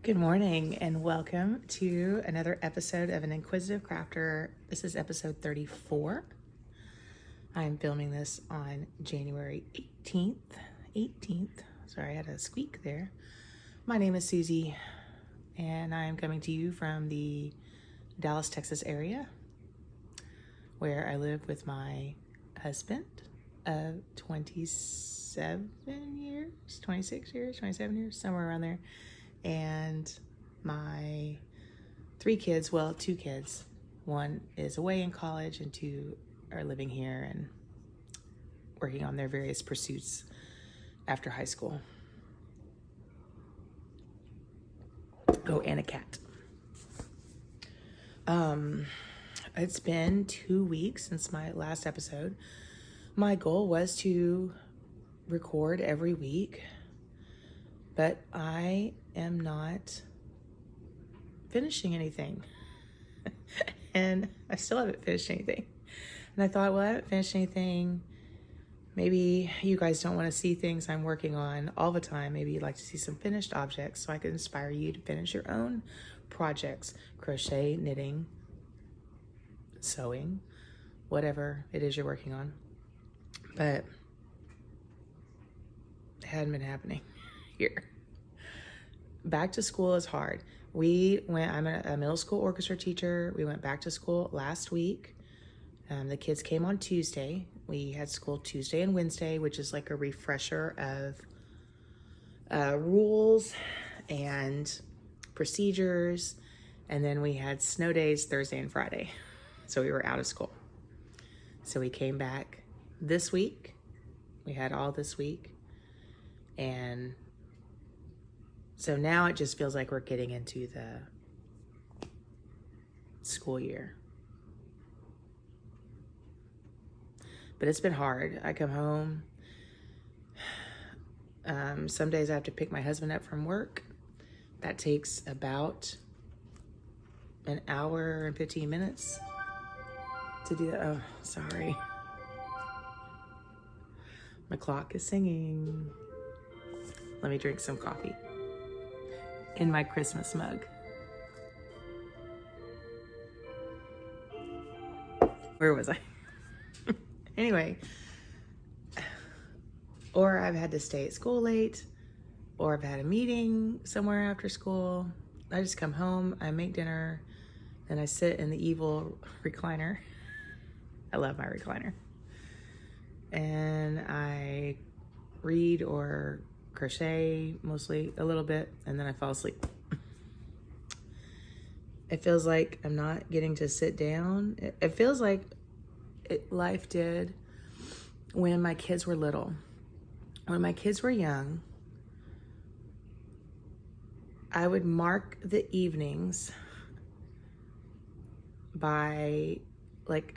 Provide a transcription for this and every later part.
Good morning and welcome to another episode of an Inquisitive Crafter. This is episode 34. I'm filming this on January 18th. Sorry, I had a squeak there. My name is Susie and I'm coming to you from the Dallas, Texas area where I live with my husband of 27 years, 26 years, 27 years, somewhere around there. And my two kids. One is away in college and two are living here and working on their various pursuits after high school. Oh, and a cat. It's been 2 weeks since my last episode. My goal was to record every week, but I am not finishing anything. And I still haven't finished anything. And I thought, well, I haven't finished anything. Maybe you guys don't want to see things I'm working on all the time. Maybe you'd like to see some finished objects so I can inspire you to finish your own projects. Crochet, knitting, sewing, whatever it is you're working on. But it hadn't been happening here. Back to school is hard. I'm a middle school orchestra teacher. We went back to school last week. The kids came on Tuesday. We had school Tuesday and Wednesday, which is like a refresher of rules and procedures. And then we had snow days Thursday and Friday. So we were out of school. So we came back this week. We had all this week. And so now it just feels like we're getting into the school year. But it's been hard. I come home. Some days I have to pick my husband up from work. That takes about an hour and 15 minutes to do that. Oh, sorry. My clock is singing. Let me drink some coffee in my Christmas mug. Where was I? Anyway, or I've had to stay at school late, or I've had a meeting somewhere after school. I just come home, I make dinner, and I sit in the evil recliner. I love my recliner. And I read or crochet, mostly a little bit, and then I fall asleep. It feels like I'm not getting to sit down. It feels like life did when my kids were little. When my kids were young, I would mark the evenings by,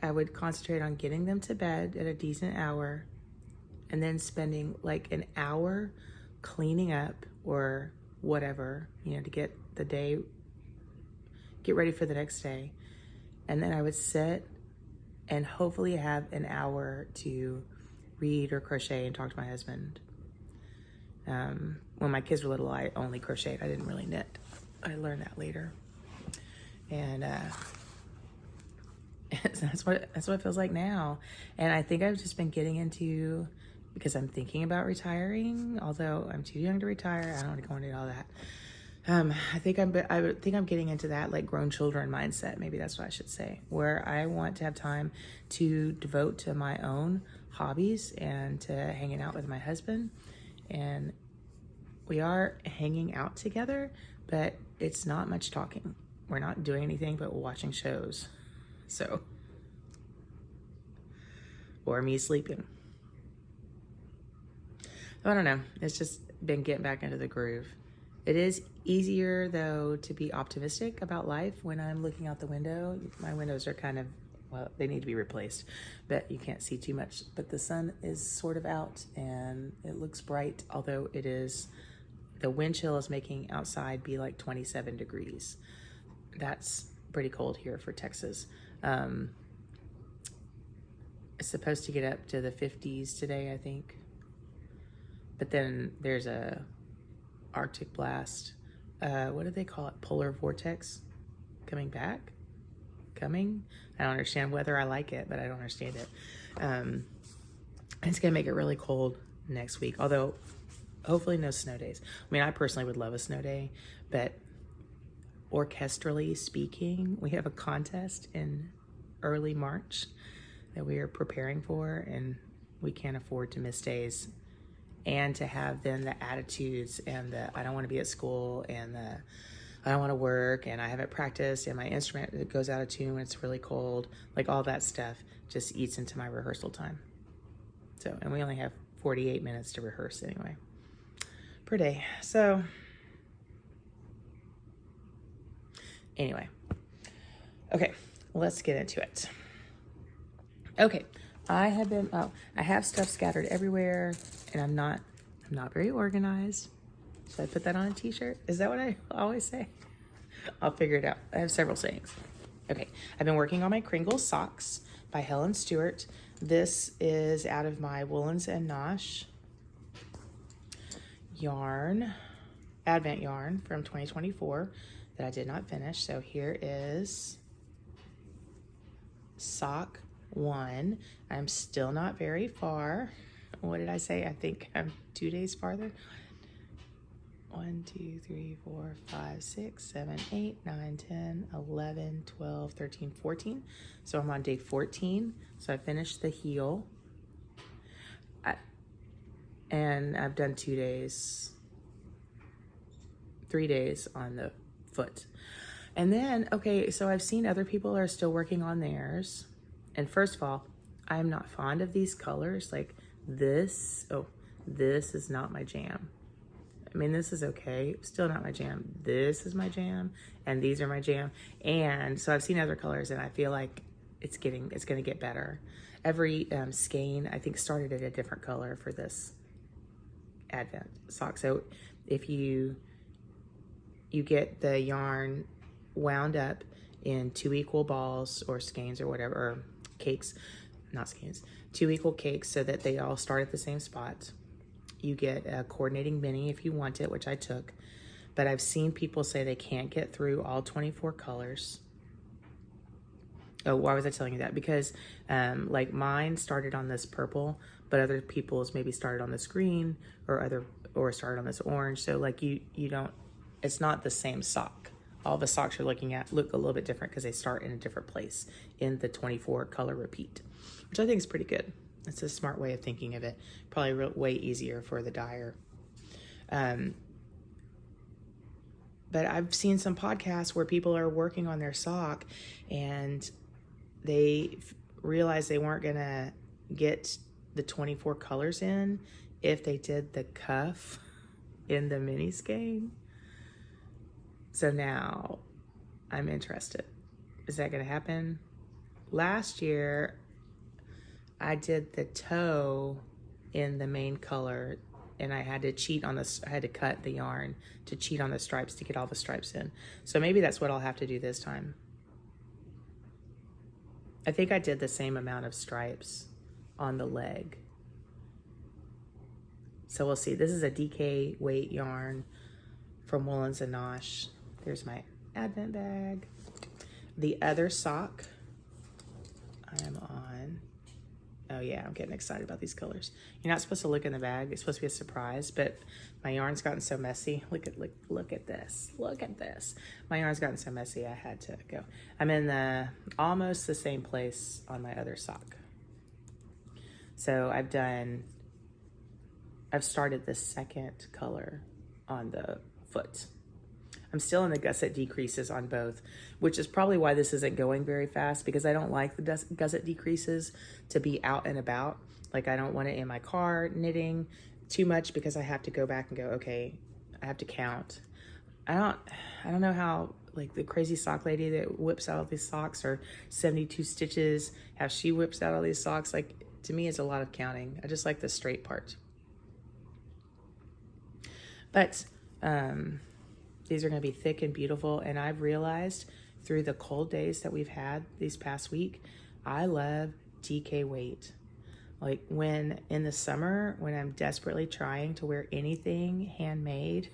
I would concentrate on getting them to bed at a decent hour and then spending like an hour cleaning up or whatever, to get ready for the next day. And then I would sit and hopefully have an hour to read or crochet and talk to my husband. When my kids were little, I only crocheted. I didn't really knit. I learned that later. And that's what it feels like now. And I think I've just been getting into, because I'm thinking about retiring, although I'm too young to retire. I don't want to go into all that. I think I'm getting into that like grown children mindset. Maybe that's what I should say, where I want to have time to devote to my own hobbies and to hanging out with my husband. And we are hanging out together, but it's not much talking. We're not doing anything but watching shows. So, or me sleeping. I don't know. It's just been getting back into the groove. It is easier, though, to be optimistic about life when I'm looking out the window. My windows are kind of, they need to be replaced, but you can't see too much. But the sun is sort of out and it looks bright, although the wind chill is making outside be like 27 degrees. That's pretty cold here for Texas. It's supposed to get up to the 50s today, I think. But then there's a Arctic blast what do they call it? Polar vortex coming back? Coming? I don't understand whether I like it, but I don't understand it. It's going to make it really cold next week, although hopefully no snow days. I mean, I personally would love a snow day, but orchestrally speaking, we have a contest in early March that we are preparing for, and we can't afford to miss days and to have then the attitudes and the I don't want to be at school and the I don't want to work and I haven't practiced and my instrument goes out of tune when it's really cold. Like all that stuff just eats into my rehearsal time. So, and we only have 48 minutes to rehearse anyway per day. So anyway, okay, let's get into it. Okay, I have stuff scattered everywhere and I'm not very organized. Should I put that on a t-shirt? Is that what I always say? I'll figure it out. I have several sayings. Okay, I've been working on my Kringle socks by Helen Stewart. This is out of my Woolens and Nosh yarn, Advent yarn from 2024 that I did not finish. So here is sock 1. I'm still not very far. What did I say? I think I'm 2 days farther. 1, 2, 3, 4, 5, 6, 7, 8, 9, 10, 11, 12, 13, 14. So I'm on day 14. So I finished the heel. And I've done 2 days, 3 days on the foot. And then, okay, so I've seen other people are still working on theirs. And first of all, I'm not fond of these colors. Like this, this is not my jam. I mean, this is okay, still not my jam. This is my jam, and these are my jam. And so I've seen other colors, and I feel like it's gonna get better. Every skein, I think, started at a different color for this Advent sock. So if you get the yarn wound up in 2 equal balls or skeins or whatever, or cakes, not skeins, 2 equal cakes so that they all start at the same spot. You get a coordinating mini if you want it, which I took, but I've seen people say they can't get through all 24 colors. Oh, why was I telling you that? Because like mine started on this purple, but other people's maybe started on this green or started on this orange. So like you don't, it's not the same sock. All the socks you're looking at look a little bit different because they start in a different place in the 24 color repeat, which I think is pretty good. It's a smart way of thinking of it. Probably way easier for the dyer. But I've seen some podcasts where people are working on their sock and they realized they weren't gonna get the 24 colors in if they did the cuff in the mini skein. So now I'm interested. Is that gonna happen? Last year, I did the toe in the main color and I had to cheat on this. I had to cut the yarn to cheat on the stripes to get all the stripes in. So maybe that's what I'll have to do this time. I think I did the same amount of stripes on the leg. So we'll see. This is a DK weight yarn from Woolens and Nosh. There's my Advent bag. The other sock I'm on. Oh yeah, I'm getting excited about these colors. You're not supposed to look in the bag. It's supposed to be a surprise, but my yarn's gotten so messy. Look at this. Look at this. My yarn's gotten so messy I had to go. I'm in almost the same place on my other sock. So I've started the second color on the foot. I'm still in the gusset decreases on both, which is probably why this isn't going very fast, because I don't like the gusset decreases to be out and about. Like I don't want it in my car knitting too much because I have to go back and go, okay, I have to count. I don't know how, like the crazy sock lady that whips out all these socks or 72 stitches, how she whips out all these socks. Like to me, it's a lot of counting. I just like the straight part. But, these are going to be thick and beautiful. And I've realized through the cold days that we've had these past week, I love DK weight. Like when in the summer, when I'm desperately trying to wear anything handmade,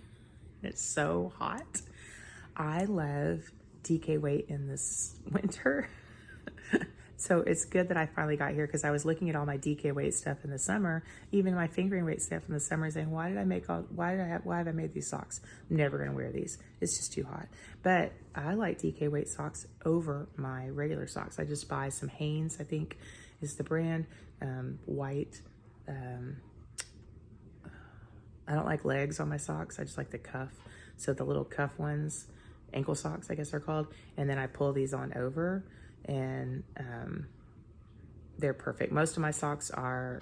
It's so hot. I love DK weight in this winter. So it's good that I finally got here, because I was looking at all my DK weight stuff in the summer, even my fingering weight stuff in the summer, saying, why have I made these socks? I'm never gonna wear these. It's just too hot. But I like DK weight socks over my regular socks. I just buy some Hanes, I think is the brand, white. I don't like legs on my socks. I just like the cuff. So the little cuff ones, ankle socks, I guess they're called. And then I pull these on over, and they're perfect. Most of my socks are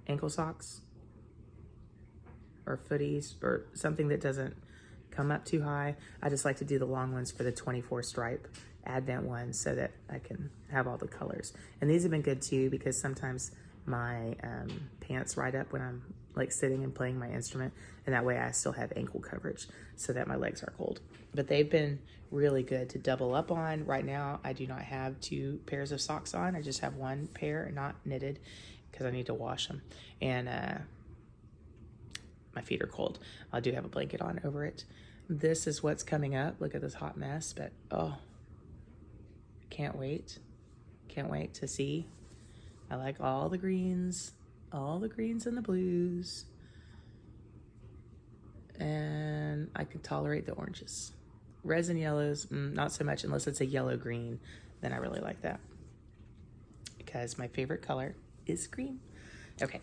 ankle socks or footies or something that doesn't come up too high. I just like to do the long ones for the 24 stripe Advent ones, so that I can have all the colors. And these have been good too, because sometimes my pants ride up when I'm like sitting and playing my instrument, and that way I still have ankle coverage so that my legs are cold. But they've been really good to double up on. Right now I do not have 2 pairs of socks on. I just have 1 pair, not knitted, because I need to wash them. And my feet are cold. I do have a blanket on over it. This is what's coming up. Look at this hot mess, but oh, can't wait. Can't wait to see. I like all the greens and the blues. And I can tolerate the oranges. Reds and yellows, not so much, unless it's a yellow green, then I really like that, because my favorite color is green. Okay.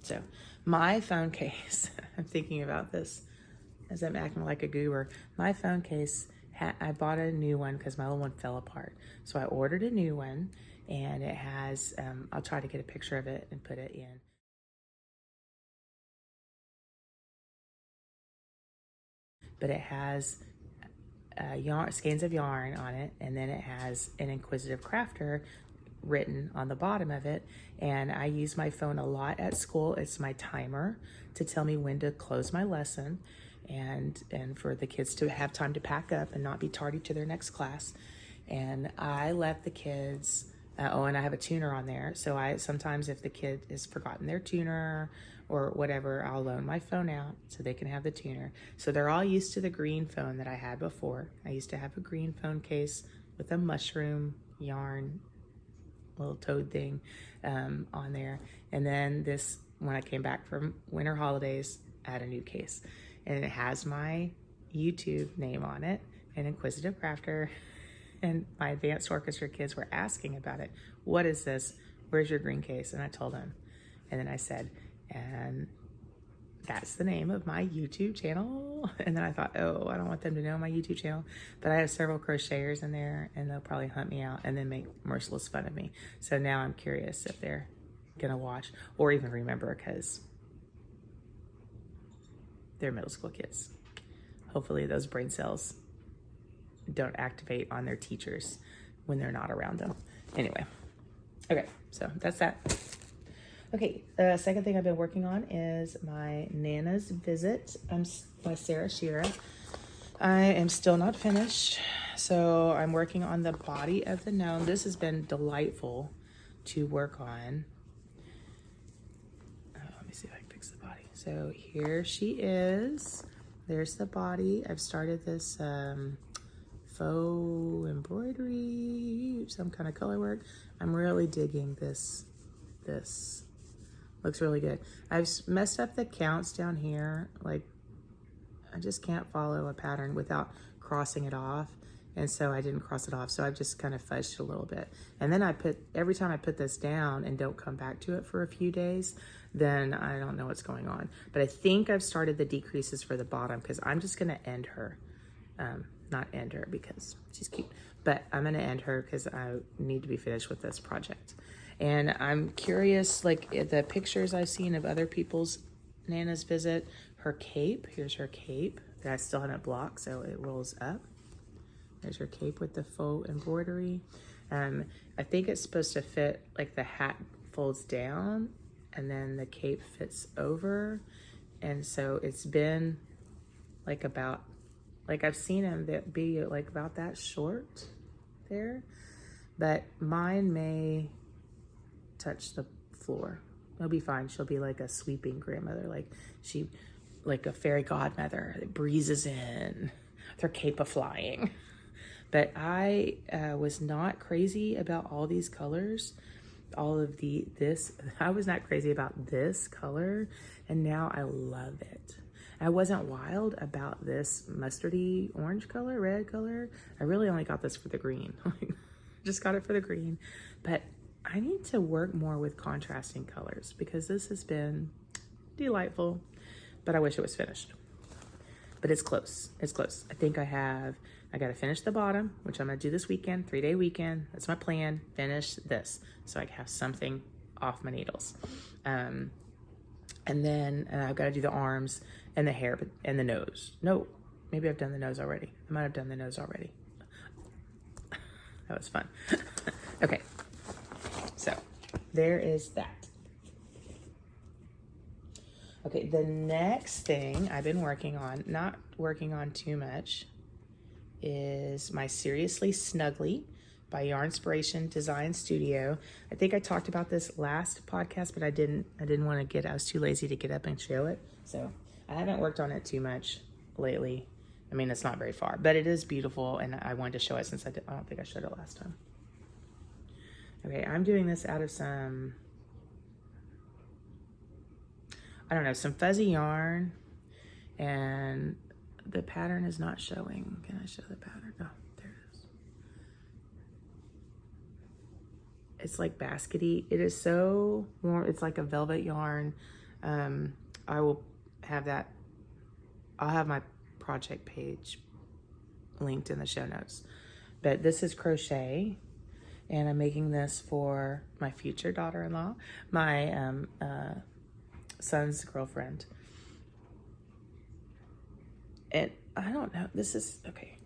So my phone case, I'm thinking about this as I'm acting like a goober. My phone case, I bought a new one because my old one fell apart. So I ordered a new one, and it has, I'll try to get a picture of it and put it in. But it has skeins of yarn on it, and then it has an Inquisitive Crafter written on the bottom of it. And I use my phone a lot at school. It's my timer to tell me when to close my lesson, and for the kids to have time to pack up and not be tardy to their next class. And I let the kids, and I have a tuner on there. So sometimes if the kid has forgotten their tuner or whatever, I'll loan my phone out so they can have the tuner. So they're all used to the green phone that I had before. I used to have a green phone case with a mushroom yarn little toad thing on there. And then this, when I came back from winter holidays, I had a new case. And it has my YouTube name on it, and Inquisitive Crafter. And my advanced orchestra kids were asking about it. What is this? Where's your green case? And I told them. And then I said, and that's the name of my YouTube channel. And then I thought, oh, I don't want them to know my YouTube channel. But I have several crocheters in there, and they'll probably hunt me out and then make merciless fun of me. So now I'm curious if they're gonna watch or even remember, because they're middle school kids. Hopefully those brain cells don't activate on their teachers when they're not around them. Anyway, okay, so that's that. Okay, the second thing I've been working on is my Nana's Visit by Sarah Shearer. I am still not finished, so I'm working on the body of the gnome. This has been delightful to work on. Let me see if I can fix the body. So here she is. There's the body. I've started this faux embroidery, some kind of color work. I'm really digging this. This looks really good. I've messed up the counts down here. Like, I just can't follow a pattern without crossing it off. And so I didn't cross it off. So I've just kind of fudged it a little bit. And then every time I put this down and don't come back to it for a few days, then I don't know what's going on. But I think I've started the decreases for the bottom, because I'm just gonna end her. Not end her because she's cute, but I'm gonna end her because I need to be finished with this project. And I'm curious, like the pictures I've seen of other people's Nana's Visit, her cape, here's her cape that I still haven't blocked, so it rolls up. There's her cape with the faux embroidery. I think it's supposed to fit, like the hat folds down and then the cape fits over. And so it's been like I've seen them that be like about that short there, but mine may touch the floor. It'll be fine. She'll be like a sweeping grandmother, like a fairy godmother that breezes in with her cape of flying. But I was not crazy about all these colors, I was not crazy about this color, and now I love it. I wasn't wild about this mustardy orange color, red color. I really only got this for the green. Just got it for the green. But I need to work more with contrasting colors because this has been delightful, but I wish it was finished. But it's close. It's close. I think I got to finish the bottom, which I'm going to do this weekend, 3-day weekend. That's my plan. Finish this so I can have something off my needles. And then I've got to do the arms and the hair and the nose. No, maybe I've done the nose already. I might have done the nose already. That was fun. Okay. So there is that. Okay, the next thing I've been working on, not working on too much, is my Seriously Snuggly by Yarnspiration Design Studio. I think I talked about this last podcast, but I didn't want to I was too lazy to get up and show it. So I haven't worked on it too much lately. I mean, it's not very far, but it is beautiful, and I wanted to show it since I don't think I showed it last time. Okay, I'm doing this out of some, I don't know, some fuzzy yarn, and the pattern is not showing. Can I show the pattern? Oh, there it is. It's like baskety. It is so warm. It's like a velvet yarn. I will have that. I'll have my project page linked in the show notes. But this is crochet, and I'm making this for my future daughter-in-law, my son's girlfriend. And I don't know, this is, okay.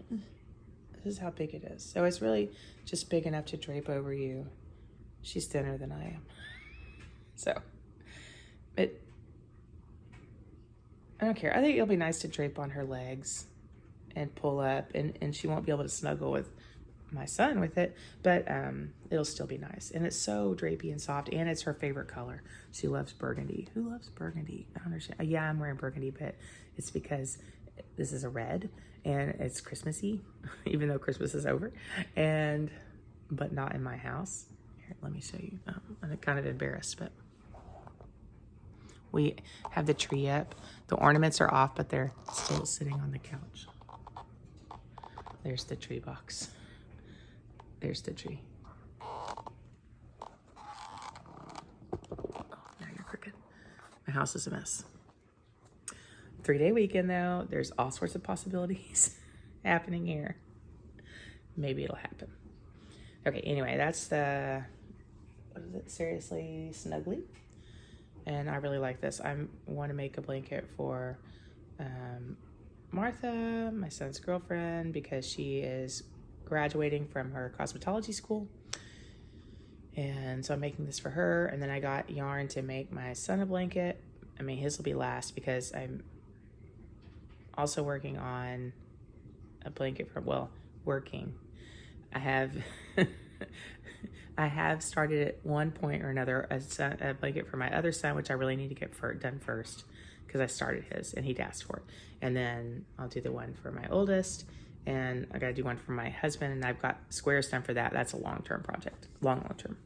This is how big it is. So it's really just big enough to drape over you. She's thinner than I am. So, I don't care. I think it'll be nice to drape on her legs and pull up, and she won't be able to snuggle with my son with it, but it'll still be nice. And it's so drapey and soft, and it's her favorite color. She loves burgundy. Who loves burgundy? I don't understand. Yeah, I'm wearing burgundy, but it's because this is a red and it's Christmassy, even though Christmas is over, but not in my house. Here, let me show you. I'm kind of embarrassed, but we have the tree up. The ornaments are off, but they're still sitting on the couch. There's the tree box. There's the tree. Oh, now you're crooked. My house is a mess. 3-day weekend though, there's all sorts of possibilities happening here. Maybe it'll happen. Okay, anyway, that's the, what is it? Seriously Snuggly. And I really like this. I want to make a blanket for Martha, my son's girlfriend, because she is graduating from her cosmetology school. And so I'm making this for her. And then I got yarn to make my son a blanket. I mean, his will be last because I'm also working on a blanket for, I have I have started at one point or another a blanket for my other son, which I really need to get done first because I started his and he'd asked for it. And then I'll do the one for my oldest, and I gotta do one for my husband, and I've got squares done for that. That's a long-term project, long term.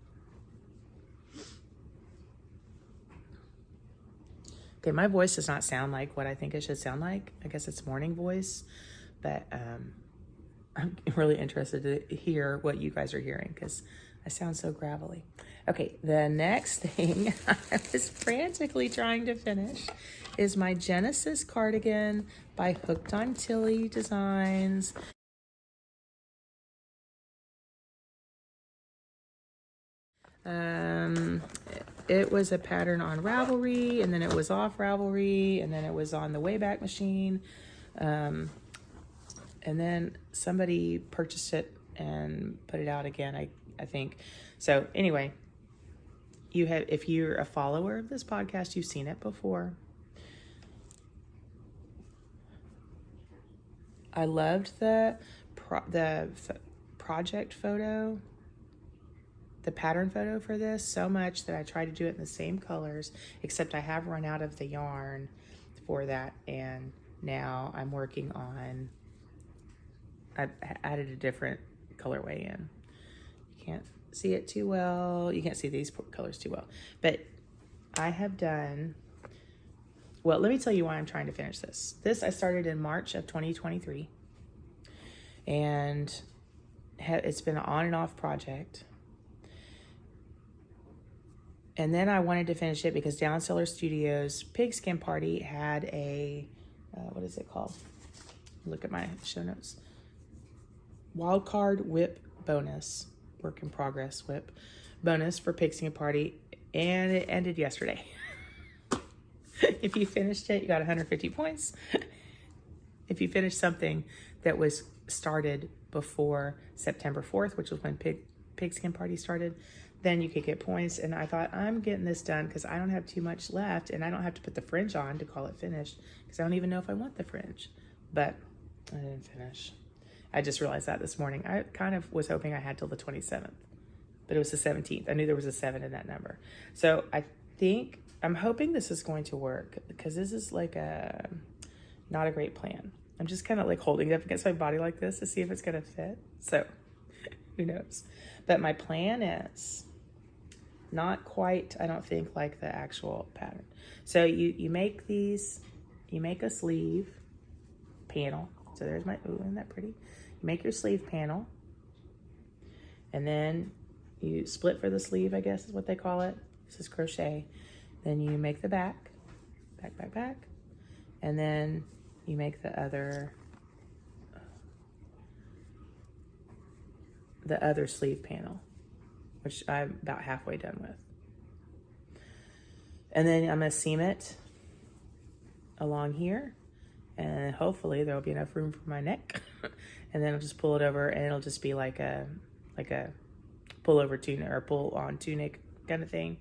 Okay, my voice does not sound like what I think it should sound like. I guess it's morning voice, but I'm really interested to hear what you guys are hearing because I sound so gravelly. Okay, the next thing I was frantically trying to finish is my Genesis cardigan by Hooked on Tilly Designs. It was a pattern on Ravelry, and then it was off Ravelry, and then it was on the Wayback Machine. And then somebody purchased it and put it out again, I think. So anyway, if you're a follower of this podcast, you've seen it before. I loved the project photo. the pattern photo for this so much that I tried to do it in the same colors, except I have run out of the yarn for that, and now I'm working on, I've added a different colorway in. You can't see it too well. You can't see these colors too well, but I have done, well, let me tell you why I'm trying to finish this. This I started in March of 2023, and it's been an on and off project. And then I wanted to finish it because Down Cellar Studios Pigskin Party had a, what is it called? Look at my show notes. Wildcard whip bonus, work in progress whip bonus for Pigskin Party, and it ended yesterday. If you finished it, you got 150 points. If you finished something that was started before September 4th, which was when Pigskin Party started, then you could get points. And I thought, I'm getting this done because I don't have too much left, and I don't have to put the fringe on to call it finished because I don't even know if I want the fringe. But I didn't finish. I just realized that this morning. I kind of was hoping I had till the 27th, but it was the 17th. I knew there was a 7 in that number. So I'm hoping this is going to work because this is like not a great plan. I'm just kind of like holding it up against my body like this to see if it's going to fit. So who knows? But my plan is not quite, I don't think, like the actual pattern. So you make these, you make a sleeve panel. So there's my, ooh, isn't that pretty? You make your sleeve panel, and then you split for the sleeve, I guess is what they call it. This is crochet. Then you make the back, and then you make the other sleeve panel, which I'm about halfway done with. And then I'm gonna seam it along here, and hopefully there'll be enough room for my neck. And then I'll just pull it over, and it'll just be like a pull over tunic or pull on tunic kind of thing.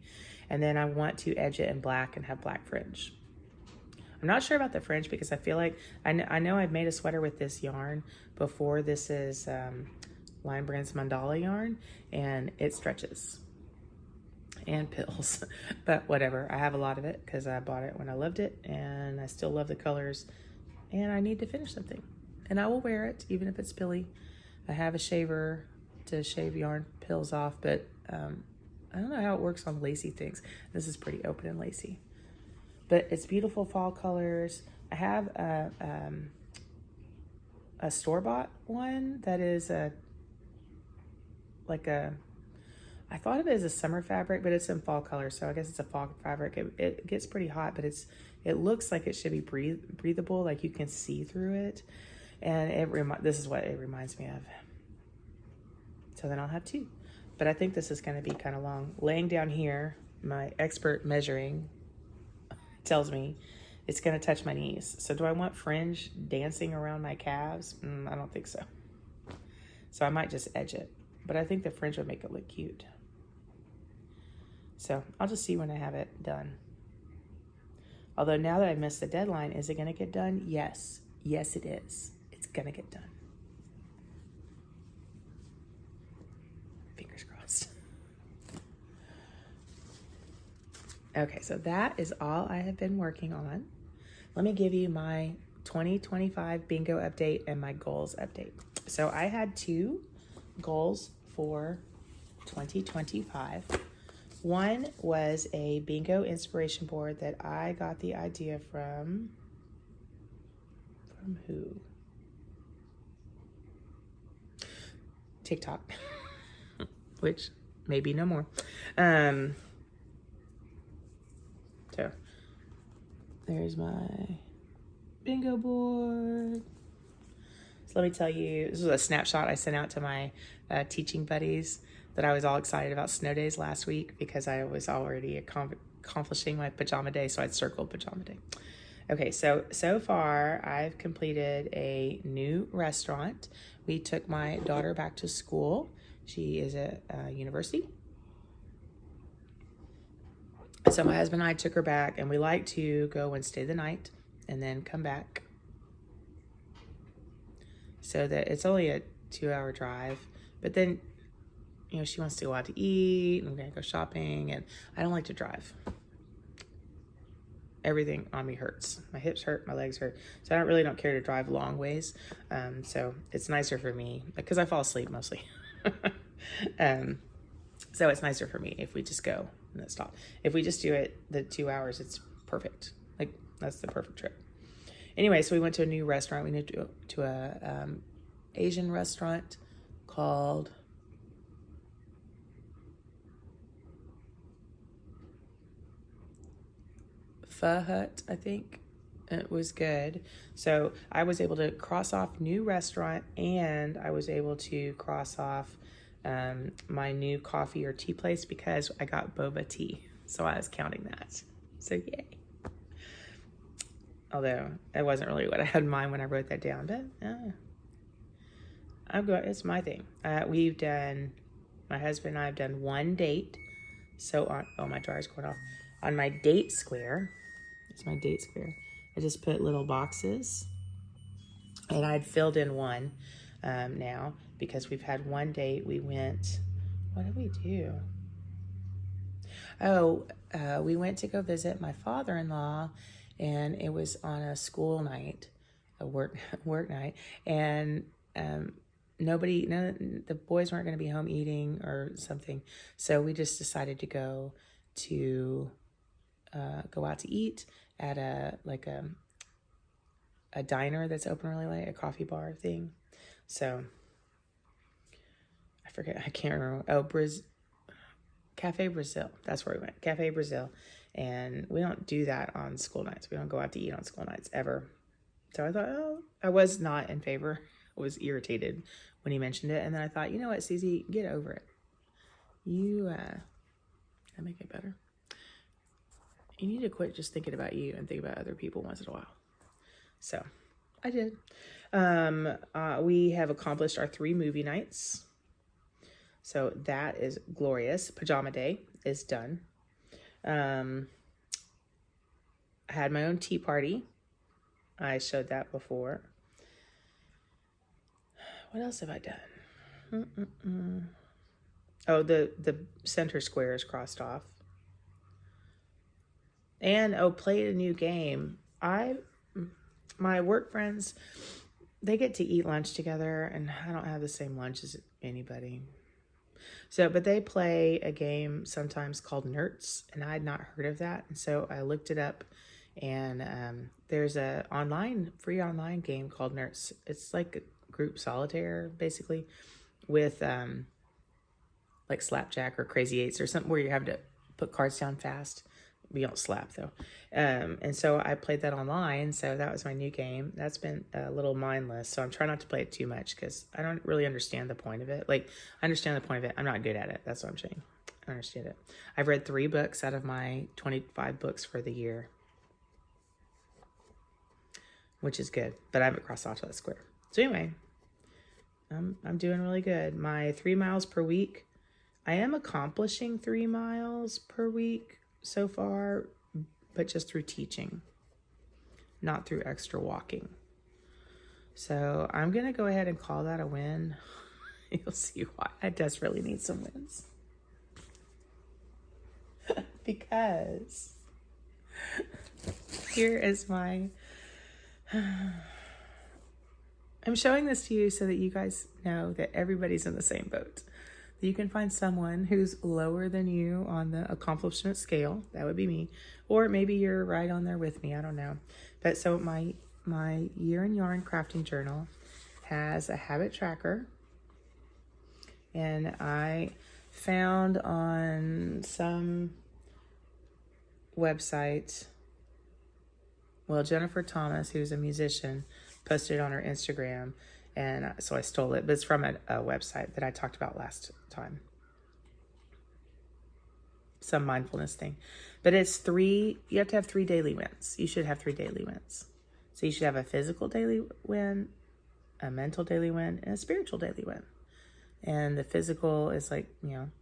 And then I want to edge it in black and have black fringe. I'm not sure about the fringe because I feel like, I know I've made a sweater with this yarn before. This is Line Brand's Mandala yarn, and it stretches and pills. But whatever, I have a lot of it because I bought it when I loved it, and I still love the colors, and I need to finish something. And I will wear it even if it's pilly. I have a shaver to shave yarn pills off, but I don't know how it works on lacy things. This is pretty open and lacy, but it's beautiful fall colors. I have a store-bought one that is I thought of it as a summer fabric, but it's in fall color, so I guess it's a fall fabric. It gets pretty hot, but it looks like it should be breathable, like you can see through it, and this is what it reminds me of. So then I'll have 2. But I think this is going to be kind of long. Laying down here, my expert measuring tells me it's going to touch my knees. So do I want fringe dancing around my calves? I don't think so. So I might just edge it. But I think the fringe would make it look cute. So I'll just see when I have it done. Although now that I've missed the deadline, is it going to get done? Yes. Yes, it is. It's going to get done. Fingers crossed. Okay, so that is all I have been working on. Let me give you my 2025 bingo update and my goals update. So I had 2 goals for 2025. One was a bingo inspiration board that I got the idea from who? TikTok, which maybe no more. So there's my bingo board. So let me tell you, this was a snapshot I sent out to my teaching buddies that I was all excited about snow days last week because I was already accomplishing my pajama day, so I'd circled pajama day. Okay, so far I've completed a new restaurant. We took my daughter back to school. She is at university. So my husband and I took her back, and we like to go and stay the night and then come back. So that it's only a 2-hour drive, but then, she wants to go out to eat and we're going to go shopping, and I don't like to drive. Everything on me hurts. My hips hurt, my legs hurt. So I don't care to drive long ways. So it's nicer for me because I fall asleep mostly. So it's nicer for me if we just go and then stop. If we just do it the 2 hours, it's perfect. Like that's the perfect trip. Anyway, so we went to a new restaurant. We went to a Asian restaurant called Pho Hut, I think. It was good. So I was able to cross off new restaurant, and I was able to cross off my new coffee or tea place because I got boba tea. So I was counting that. So yay. Although it wasn't really what I had in mind when I wrote that down, but it's my thing. My husband and I have done one date. So my dryer's going off. On my date square, it's my date square, I just put little boxes, and I'd filled in one now because we've had one date. We went, what did we do? We went to go visit my father-in-law, and it was on a school night, a work night, and none of the boys weren't going to be home eating or something, so we just decided to go out to eat at a diner that's open really late, a coffee bar thing. So I can't remember. Cafe Brazil. That's where we went. Cafe Brazil. And we don't do that on school nights. We don't go out to eat on school nights ever. So I thought, I was not in favor. I was irritated when he mentioned it. And then I thought, you know what, Susie, get over it. I make it better. You need to quit just thinking about you and think about other people once in a while. So I did. We have accomplished our 3 movie nights. So that is glorious. Pajama day is done. I had my own tea party. I showed that before. What else have I done? Oh, the center square is crossed off. And played a new game. My work friends, they get to eat lunch together, and I don't have the same lunch as anybody. So, but they play a game sometimes called Nerds, and I had not heard of that. And so I looked it up, and there's a free online game called Nerds. It's like group solitaire, basically, with like Slapjack or Crazy Eights or something where you have to put cards down fast. We don't slap though. And so I played that online. So that was my new game. That's been a little mindless. So I'm trying not to play it too much because I don't really understand the point of it. Like, I understand the point of it. I'm not good at it. That's what I'm saying. I understand it. I've read 3 books out of my 25 books for the year, which is good, but I haven't crossed off that square. So anyway, I'm doing really good. My 3 miles per week, I am accomplishing 3 miles per week so far, but just through teaching, not through extra walking. So I'm going to go ahead and call that a win. You'll see why. I desperately need some wins. Because here is my... I'm showing this to you so that you guys know that everybody's in the same boat. You can find someone who's lower than you on the accomplishment scale. That would be me. Or maybe you're right on there with me. I don't know. But so my Year in Yarn crafting journal has a habit tracker. And I found on some website, Jennifer Thomas, who's a musician, posted it on her Instagram. And so I stole it, but it's from a website that I talked about last time. Some mindfulness thing. But it's 3, you have to have 3 daily wins. You should have 3 daily wins. So you should have a physical daily win, a mental daily win, and a spiritual daily win. And the physical is like,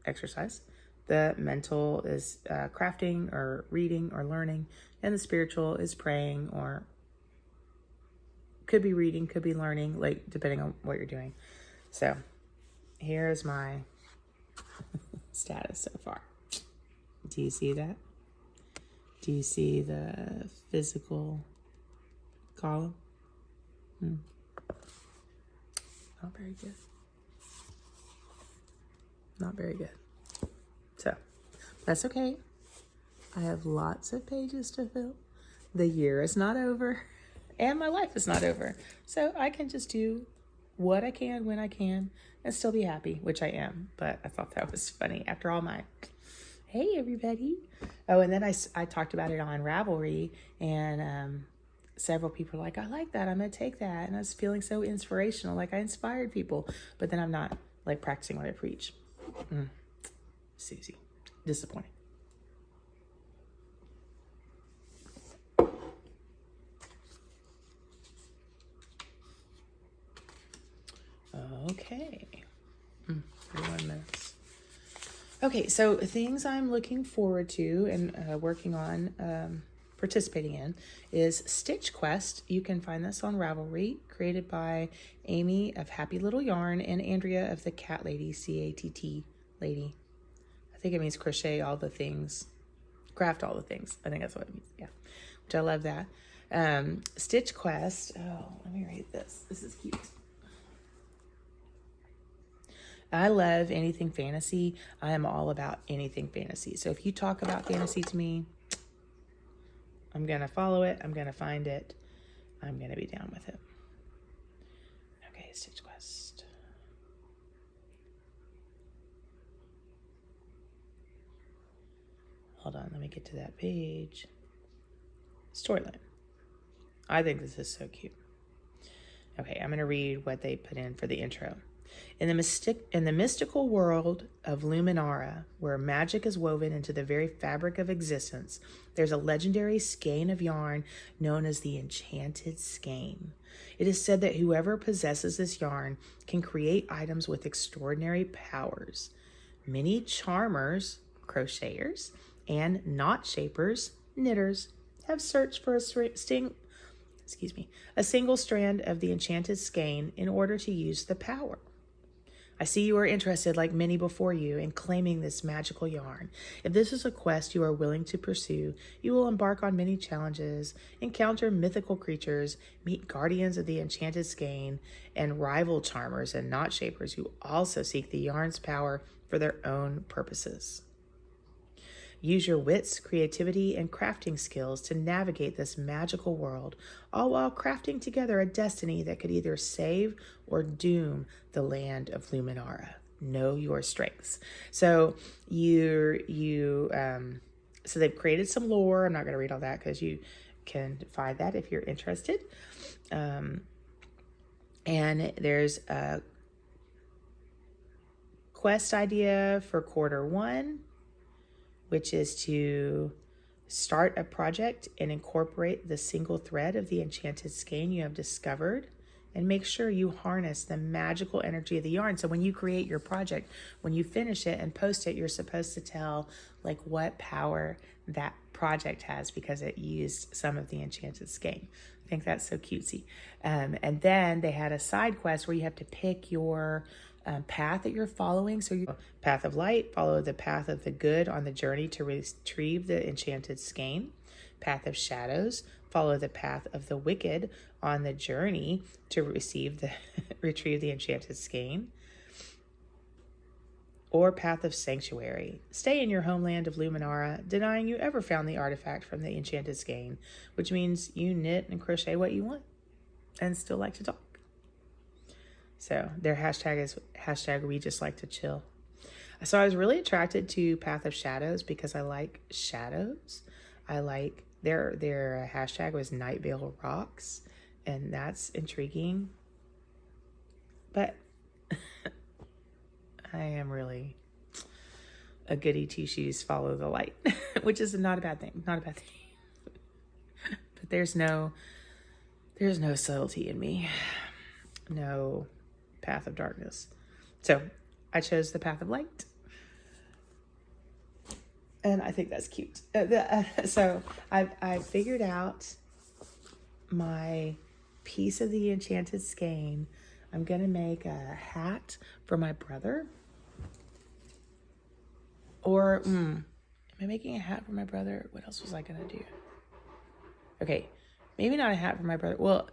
exercise. The mental is crafting or reading or learning. And the spiritual is praying or could be reading, could be learning, like depending on what you're doing. So here's my status so far. Do you see that? Do you see the physical column? Not very good. Not very good. So, that's okay. I have lots of pages to fill. The year is not over, and my life is not over. So I can just do what I can when I can and still be happy, which I am. But I thought that was funny after all my, hey, everybody. Oh, and then I talked about it on Ravelry, and several people were like, I like that. I'm going to take that. And I was feeling so inspirational, like I inspired people. But then I'm not like practicing what I preach. Susie, disappointing. Okay. 31 minutes. Okay, so things I'm looking forward to and working on, participating in is Stitch Quest. You can find this on Ravelry, created by Amy of Happy Little Yarn and Andrea of the Cat Lady, C-A-T-T Lady. I think it means crochet all the things, craft all the things. I think that's what it means, yeah. Which I love that. Stitch Quest, oh, let me read this. This is cute. I love anything fantasy. I am all about anything fantasy. So if you talk about fantasy to me, I'm going to follow it. I'm going to find it. I'm going to be down with it. Okay, Stitch Quest. Hold on, let me get to that page. Storyline. I think this is so cute. Okay, I'm going to read what they put in for the intro. In the mystical world of Luminara, where magic is woven into the very fabric of existence, there's a legendary skein of yarn known as the Enchanted Skein. It is said that whoever possesses this yarn can create items with extraordinary powers. Many charmers, crocheters, and knot shapers, knitters, have searched for a single strand of the Enchanted Skein in order to use the power. I see you are interested, like many before you, in claiming this magical yarn. If this is a quest you are willing to pursue, you will embark on many challenges, encounter mythical creatures, meet guardians of the Enchanted Skein, and rival charmers and knot shapers who also seek the yarn's power for their own purposes. Use your wits, creativity, and crafting skills to navigate this magical world, all while crafting together a destiny that could either save or doom the land of Luminara. Know your strengths. So so they've created some lore. I'm not going to read all that because you can find that if you're interested. And there's a quest idea for quarter 1, which is to start a project and incorporate the single thread of the Enchanted Skein you have discovered, and make sure you harness the magical energy of the yarn. So when you create your project, when you finish it and post it, you're supposed to tell like what power that project has because it used some of the Enchanted Skein. I think that's so cutesy. And then they had a side quest where you have to pick your path that you're following. So you path of light, follow the path of the good on the journey to retrieve the Enchanted Skein. Path of shadows, follow the path of the wicked on the journey to retrieve the Enchanted Skein. Or path of sanctuary, stay in your homeland of Luminara, denying you ever found the artifact from the Enchanted Skein, which means you knit and crochet what you want and still like to talk. So their hashtag is #we just like to chill. So I was really attracted to Path of Shadows because I like shadows. I like their hashtag was Night Vale Rocks, and that's intriguing. But I am really a goody two shoes, follow the light, which is not a bad thing. Not a bad thing. But there's no subtlety in me. No path of darkness. So I chose the path of light. And I think that's cute. So I figured out my piece of the Enchanted Skein. I'm going to make a hat for my brother. Or, am I making a hat for my brother? What else was I going to do? Okay, maybe not a hat for my brother. Well,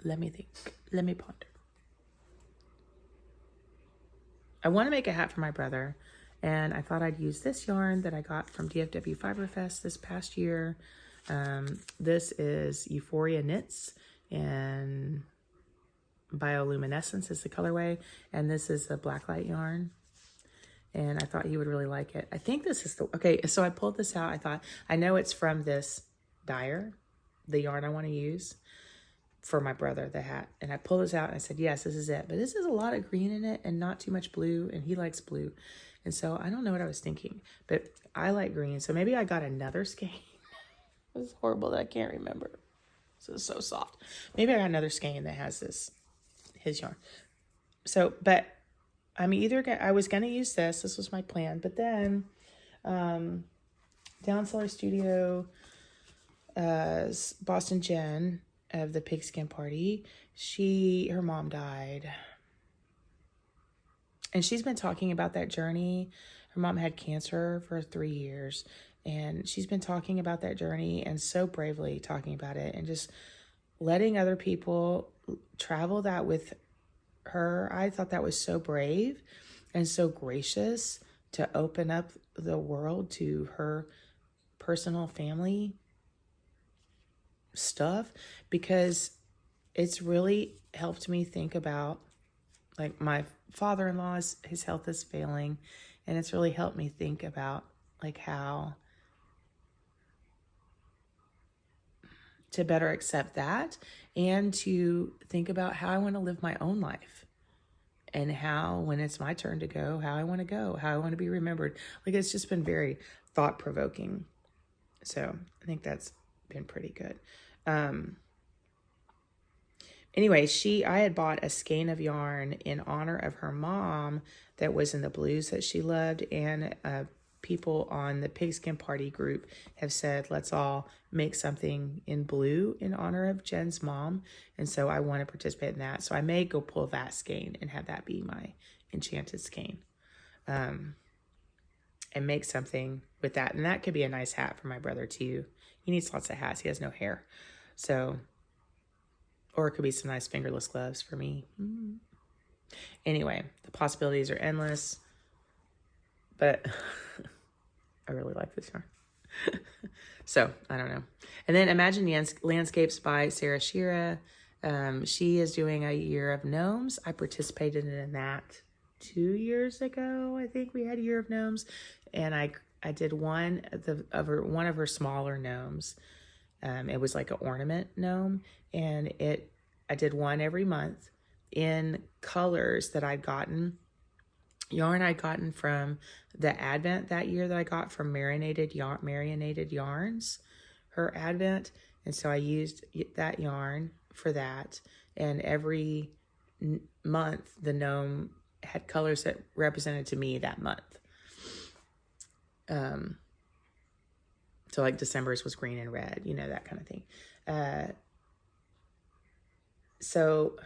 let me think. Let me ponder. I want to make a hat for my brother, and I thought I'd use this yarn that I got from DFW Fiberfest this past year. This is Euphoria Knits, and Bioluminescence is the colorway, and this is the Blacklight yarn, and I thought he would really like it. I think this is the, okay, so I pulled this out. I thought, I know it's from this dyer, the yarn I want to use for my brother, the hat. And I pulled this out and I said, yes, this is it. But this is a lot of green in it and not too much blue, and he likes blue. And so I don't know what I was thinking, but I like green. So maybe I got another skein. It's horrible that I can't remember. This is so soft. Maybe I got another skein that has his yarn. So, but I'm I was going to use this. This was my plan. But then Down Cellar Studio, Boston Jen of the pigskin party, her mom died. And she's been talking about that journey. Her mom had cancer for 3 years. And she's been talking about that journey and so bravely talking about it and just letting other people travel that with her. I thought that was so brave and so gracious to open up the world to her personal family stuff, because it's really helped me think about, like, my father-in-law's, his health is failing, and it's really helped me think about, like, how to better accept that and to think about how I want to live my own life, and how, when it's my turn to go, how I want to go, how I want to be remembered. Like, it's just been very thought-provoking. So I think that's been pretty good. Anyway, I had bought a skein of yarn in honor of her mom that was in the blues that she loved, and people on the Pigskin Party group have said, let's all make something in blue in honor of Jen's mom, and so I want to participate in that. So I may go pull that skein and have that be my enchanted skein, and make something with that. And that could be a nice hat for my brother too. He needs lots of hats. He has no hair. So, or it could be some nice fingerless gloves for me. Anyway, the possibilities are endless, but I really like this yarn. So, I don't know. And then Imagine Landscapes by Sarah Shira. She is doing a year of gnomes. I participated in that 2 years ago. I think we had a year of gnomes, and I did one of her smaller gnomes. It was like an ornament gnome, and I did one every month in colors that I'd gotten, yarn I'd gotten from the Advent that year that I got from Marinated Yarns, her Advent. And so I used that yarn for that. And every month, the gnome had colors that represented to me that month. So like December's was green and red, that kind of thing. So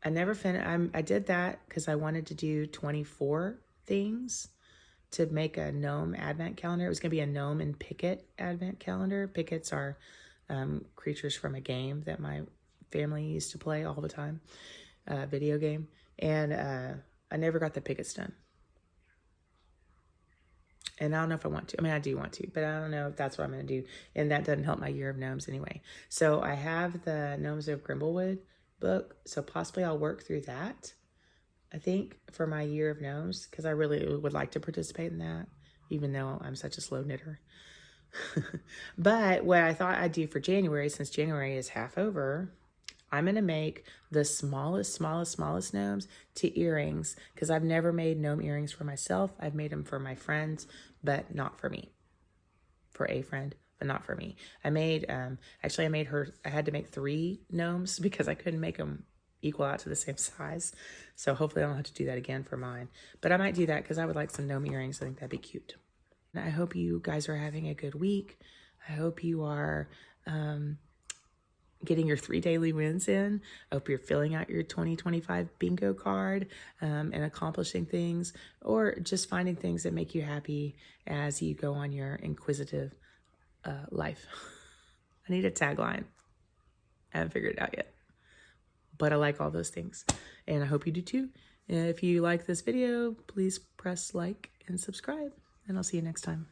I never finished. I did that because I wanted to do 24 things to make a gnome advent calendar. It was going to be a gnome and picket advent calendar. Pickets are creatures from a game that my family used to play all the time, video game. And I never got the pickets done. And I don't know if I want to. I mean, I do want to, but I don't know if that's what I'm going to do. And that doesn't help my year of gnomes anyway. So I have the Gnomes of Grimblewood book. So possibly I'll work through that, I think, for my year of gnomes, because I really would like to participate in that, even though I'm such a slow knitter. But what I thought I'd do for January, since January is half over, I'm going to make the smallest gnomes to earrings, because I've never made gnome earrings for myself. I've made them for my friends, but not for me. For a friend, but not for me. I had to make 3 gnomes because I couldn't make them equal out to the same size. So hopefully I don't have to do that again for mine. But I might do that because I would like some gnome earrings. I think that'd be cute. And I hope you guys are having a good week. I hope you are getting your 3 daily wins in. I hope you're filling out your 2025 bingo card and accomplishing things, or just finding things that make you happy as you go on your inquisitive life. I need a tagline. I haven't figured it out yet, but I like all those things, and I hope you do too. If you like this video, please press like and subscribe, and I'll see you next time.